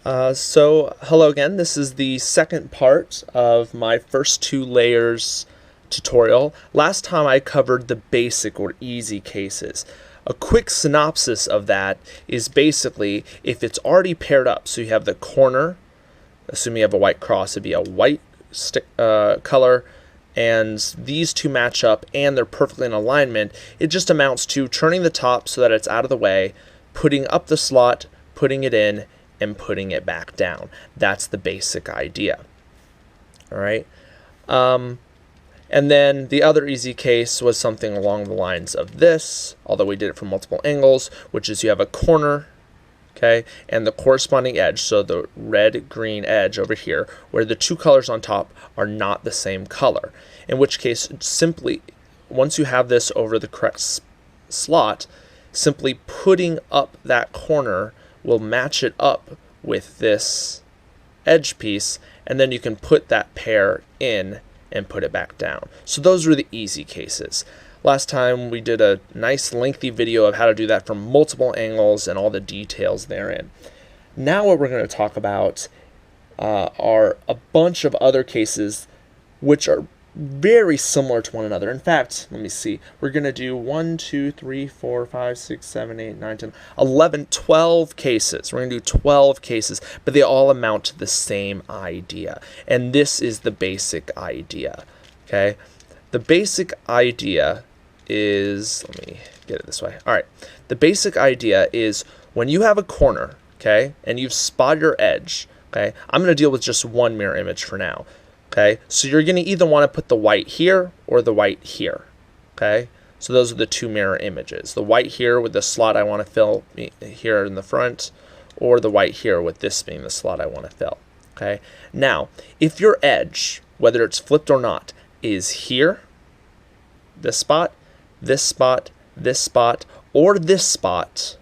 Hello again. This is the second part of my first two layers tutorial. Last time I covered the basic or easy cases. A quick synopsis of that is basically if it's already paired up, so you have the corner, assuming you have a white cross, it'd be a white color, and these two match up and they're perfectly in alignment. It just amounts to turning the top so that it's out of the way, putting up the slot, putting it in, and putting it back down. That's the basic idea. All right. And then the other easy case was something along the lines of this, although we did it from multiple angles, which is you have a corner, okay, and the corresponding edge, so the red-green edge over here, where the two colors on top are not the same color, in which case simply, once you have this over the correct slot, simply putting up that corner will match it up with this edge piece, and then you can put that pair in and put it back down. So those were the easy cases. Last time we did a nice lengthy video of how to do that from multiple angles and all the details therein. Now what we're going to talk about are a bunch of other cases which are very similar to one another. In fact, let me see. We're going to do 1, 2, 3, 4, 5, 6, 7, 8, 9, 10, 11, 12 cases. We're going to do 12 cases, but they all amount to the same idea. And this is the basic idea. Okay? The basic idea is, let me get it this way. All right. The basic idea is when you have a corner, okay, and you've spotted your edge, okay, I'm going to deal with just one mirror image for now. Okay, so you're going to either want to put the white here or the white here. Okay, so those are the two mirror images. The white here with the slot I want to fill here in the front, or the white here with this being the slot I want to fill. Okay, now if your edge, whether it's flipped or not, is here, this spot, this spot, this spot, or this spot,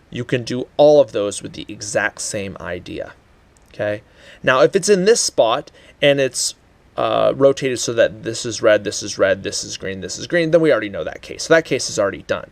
you can do all of those with the exact same idea. Okay, now if it's in this spot and it's rotated so that this is red, this is red, this is green, this is green, then we already know that case. So that case is already done.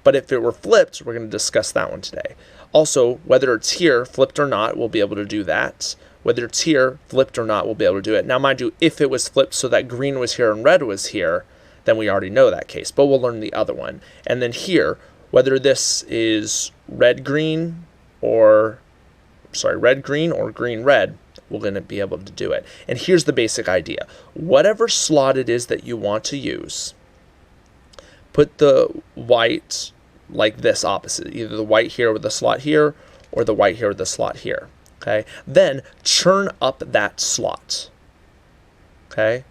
But if it were flipped, we're going to discuss that one today. Also, whether it's here, flipped or not, we'll be able to do that. Whether it's here, flipped or not, we'll be able to do it. Now, mind you, if it was flipped so that green was here and red was here, then we already know that case. But we'll learn the other one. And then here, whether this is red-green or red-green or green-red, we're going to be able to do it. And here's the basic idea. Whatever slot it is that you want to use, put the white like this opposite, either the white here with the slot here or the white here with the slot here. Okay? Then churn up that slot. Okay?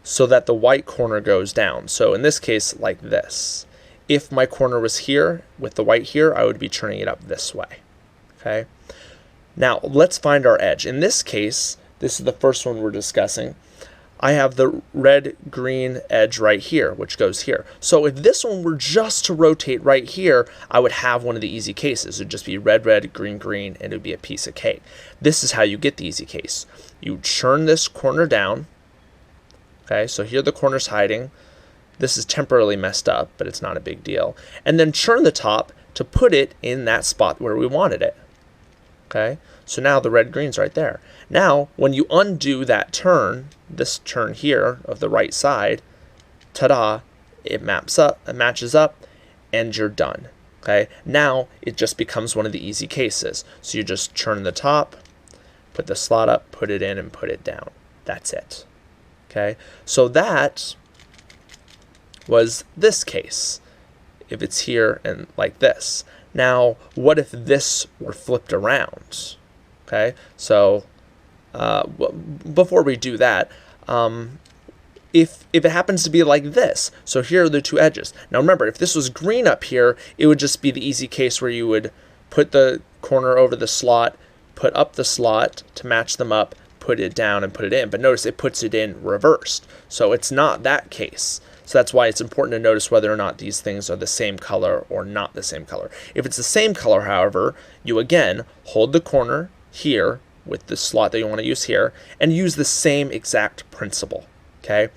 So that the white corner goes down. So in this case, like this. If my corner was here with the white here, I would be churning it up this way. Okay? Now, let's find our edge. In this case, this is the first one we're discussing. I have the red-green edge right here, which goes here. So if this one were just to rotate right here, I would have one of the easy cases. It would just be red, red, green, green, and it would be a piece of cake. This is how you get the easy case. You churn this corner down. Okay, so here the corner's hiding. This is temporarily messed up, but it's not a big deal. And then churn the top to put it in that spot where we wanted it. Okay, so now the red green's right there. Now, when you undo that turn, this turn here of the right side, ta-da, it matches up, and you're done. Okay, now it just becomes one of the easy cases. So you just churn the top, put the slot up, put it in, and put it down. That's it. Okay, so that was this case, if it's here and like this. Now, what if this were flipped around? Okay, so before we do that, if it happens to be like this, so here are the two edges. Now remember, if this was green up here, it would just be the easy case where you would put the corner over the slot, put up the slot to match them up, put it down and put it in. But notice it puts it in reversed, so it's not that case. So that's why it's important to notice whether or not these things are the same color or not the same color. If it's the same color, however, you again hold the corner here with the slot that you want to use here and use the same exact principle. Okay?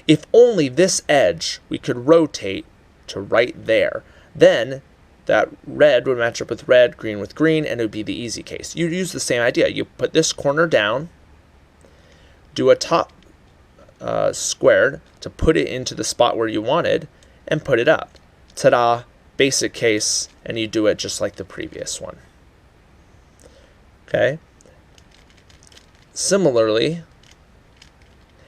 If only this edge we could rotate to right there, then that red would match up with red, green with green, and it would be the easy case. You'd use the same idea. You put this corner down, do a top squared to put it into the spot where you wanted, and put it up. Ta-da, basic case, and you do it just like the previous one. Okay? Similarly,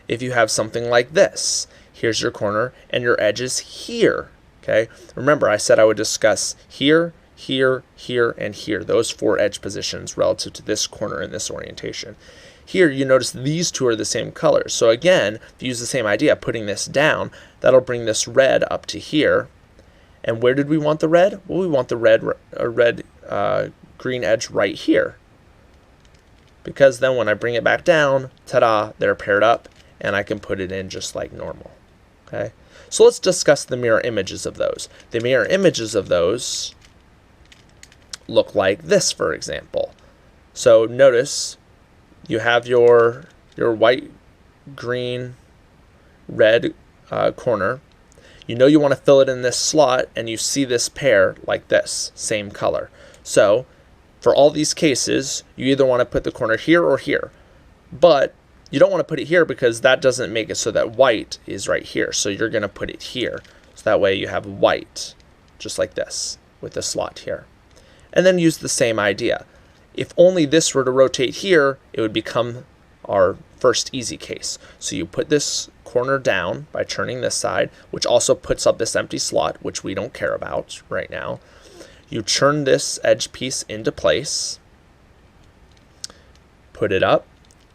if you have something like this, here's your corner and your edge is here. Okay? Remember, I said I would discuss here, here, here, and here, those 4 edge positions relative to this corner in this orientation. Here, you notice these 2 are the same colors. So again, if you use the same idea, putting this down, that'll bring this red up to here. And where did we want the red? Well, we want the green edge right here. Because then when I bring it back down, ta-da, they're paired up, and I can put it in just like normal. Okay? So let's discuss the mirror images of those. The mirror images of those look like this, for example. So notice you have your white, green, red corner. You know you want to fill it in this slot, and you see this pair like this, same color. So for all these cases, you either want to put the corner here or here. But you don't want to put it here because that doesn't make it so that white is right here. So you're going to put it here. So that way you have white, just like this, with the slot here. And then use the same idea. If only this were to rotate here, it would become our first easy case. So you put this corner down by turning this side, which also puts up this empty slot, which we don't care about right now. You turn this edge piece into place, put it up,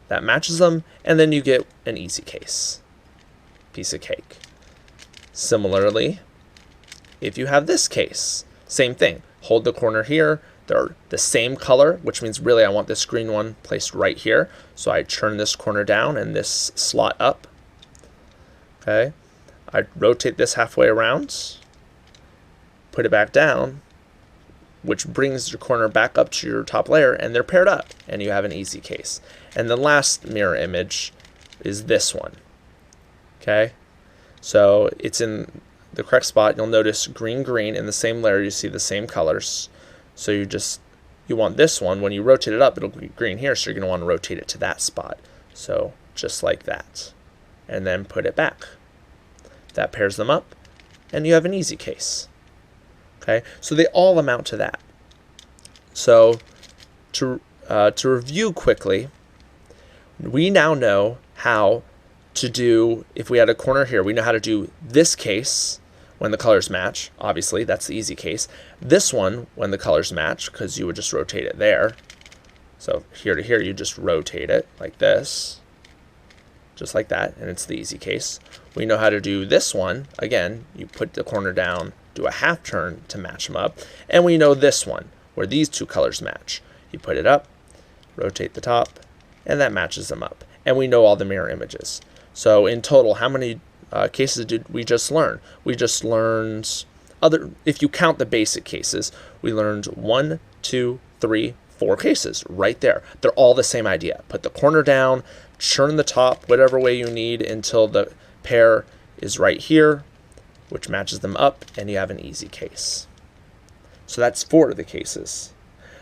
that matches them, and then you get an easy case. Piece of cake. Similarly, if you have this case, same thing. Hold the corner here. They're the same color, which means really I want this green one placed right here. So I turn this corner down and this slot up. Okay. I rotate this halfway around, put it back down, which brings your corner back up to your top layer, and they're paired up, and you have an easy case. And the last mirror image is this one. Okay? So it's in the correct spot. You'll notice green, green in the same layer. You see the same colors. So you want this one. When you rotate it up, it'll be green here, so you're going to want to rotate it to that spot. So just like that. And then put it back. That pairs them up, and you have an easy case. Okay, so they all amount to that. So to review quickly, we now know how to do, if we had a corner here, we know how to do this case when the colors match. Obviously, that's the easy case. This one when the colors match, because you would just rotate it there. So here to here, you just rotate it like this, just like that, and it's the easy case. We know how to do this one. Again, you put the corner down, do a half turn to match them up, and we know this one where these 2 colors match. You put it up, rotate the top, and that matches them up, and we know all the mirror images. So in total, how many cases did we just learn? We just learned if you count the basic cases, we learned 1, 2, 3, 4 cases right there. They're all the same idea. Put the corner down, turn the top whatever way you need until the pair is right here, which matches them up, and you have an easy case. So that's 4 of the cases.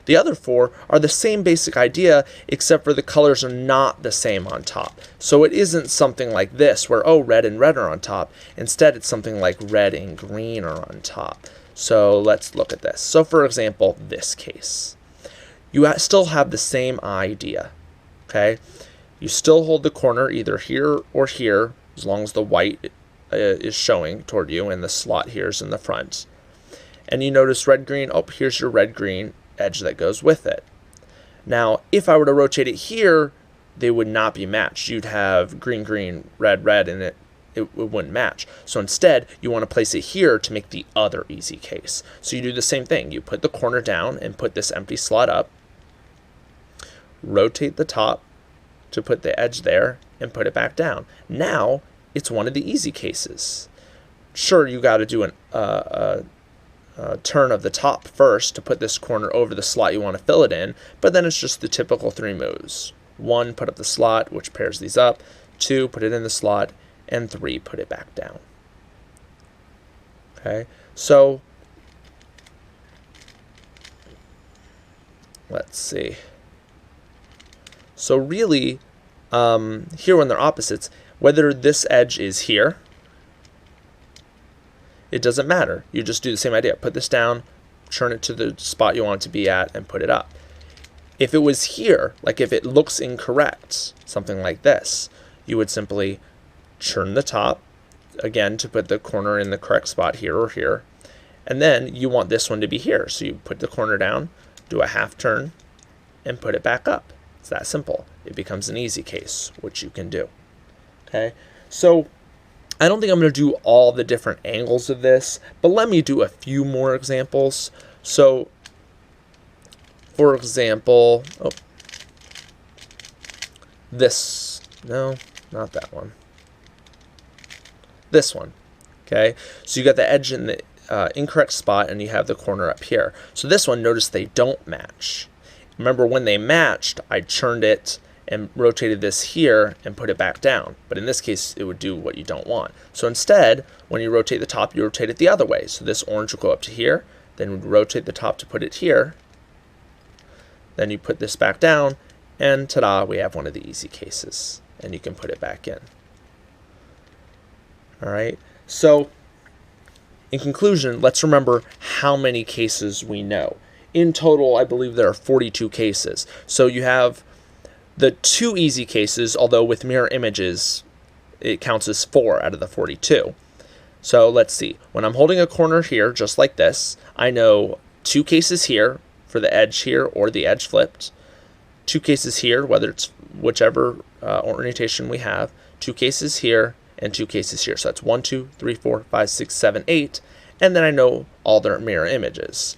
The other 4 are the same basic idea, except for the colors are not the same on top. So it isn't something like this, where, oh, red and red are on top. Instead, it's something like red and green are on top. So let's look at this. So for example, this case. You still have the same idea, okay? You still hold the corner either here or here, as long as the white is showing toward you, and the slot here is in the front. And you notice red, green, oh, here's your red, green edge that goes with it. Now, if I were to rotate it here, they would not be matched. You'd have green, green, red, red, and it wouldn't match. So instead, you want to place it here to make the other easy case. So you do the same thing. You put the corner down and put this empty slot up, rotate the top to put the edge there, and put it back down. Now, it's one of the easy cases. Sure, you got to do a turn of the top first to put this corner over the slot you want to fill it in, but then it's just the typical 3 moves. 1, put up the slot, which pairs these up. 2, put it in the slot, and 3, put it back down. Okay, so let's see. So really, here when they're opposites, whether this edge is here, it doesn't matter. You just do the same idea. Put this down, turn it to the spot you want it to be at, and put it up. If it was here, like if it looks incorrect, something like this, you would simply turn the top, again, to put the corner in the correct spot here or here. And then you want this one to be here. So you put the corner down, do a half turn, and put it back up. It's that simple. It becomes an easy case, which you can do. Okay, so I don't think I'm going to do all the different angles of this, but let me do a few more examples. So, for example, this, no, not that one. This one, okay? So you got the edge in the incorrect spot and you have the corner up here. So this one, notice they don't match. Remember when they matched, I churned it and rotated this here and put it back down. But in this case, it would do what you don't want. So instead, when you rotate the top, you rotate it the other way. So this orange will go up to here, then rotate the top to put it here. Then you put this back down, and ta-da, we have one of the easy cases. And you can put it back in. All right, so in conclusion, let's remember how many cases we know. In total, I believe there are 42 cases. So you have the 2 easy cases, although with mirror images, it counts as 4 out of the 42. So let's see. When I'm holding a corner here, just like this, I know 2 cases here for the edge here or the edge flipped, 2 cases here, whether it's whichever orientation we have, 2 cases here, and 2 cases here. So that's 1, 2, 3, 4, 5, 6, 7, 8. And then I know all their mirror images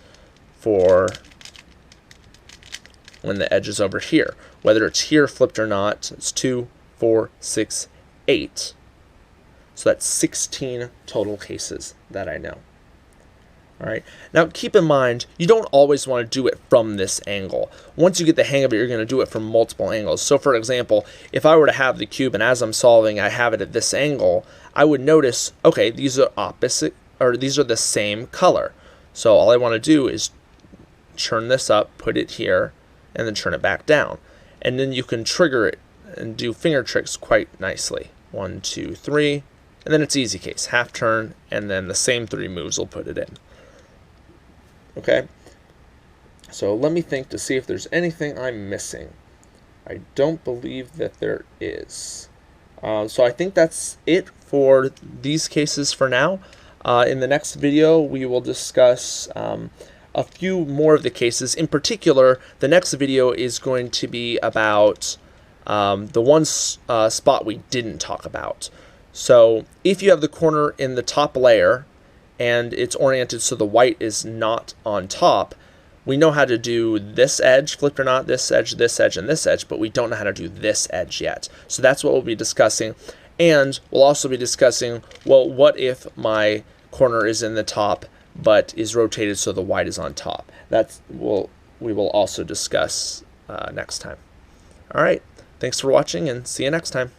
for when the edge is over here. Whether it's here flipped or not, it's 2, 4, 6, 8. So that's 16 total cases that I know. All right. Now keep in mind, you don't always want to do it from this angle. Once you get the hang of it, you're going to do it from multiple angles. So for example, if I were to have the cube and as I'm solving, I have it at this angle, I would notice, okay, these are opposite, or these are the same color. So all I want to do is churn this up, put it here, and then turn it back down. And then you can trigger it and do finger tricks quite nicely. 1, 2, 3, and then it's easy case. Half turn, and then the same 3 moves will put it in. Okay, so let me think to see if there's anything I'm missing. I don't believe that there is. So I think that's it for these cases for now. In the next video, we will discuss a few more of the cases. In particular, the next video is going to be about the one spot we didn't talk about. So if you have the corner in the top layer and it's oriented so the white is not on top, we know how to do this edge, flipped or not, this edge, and this edge, but we don't know how to do this edge yet. So that's what we'll be discussing. And we'll also be discussing, well, what if my corner is in the top but is rotated so the white is on top? We will also discuss next time. All right, thanks for watching and see you next time.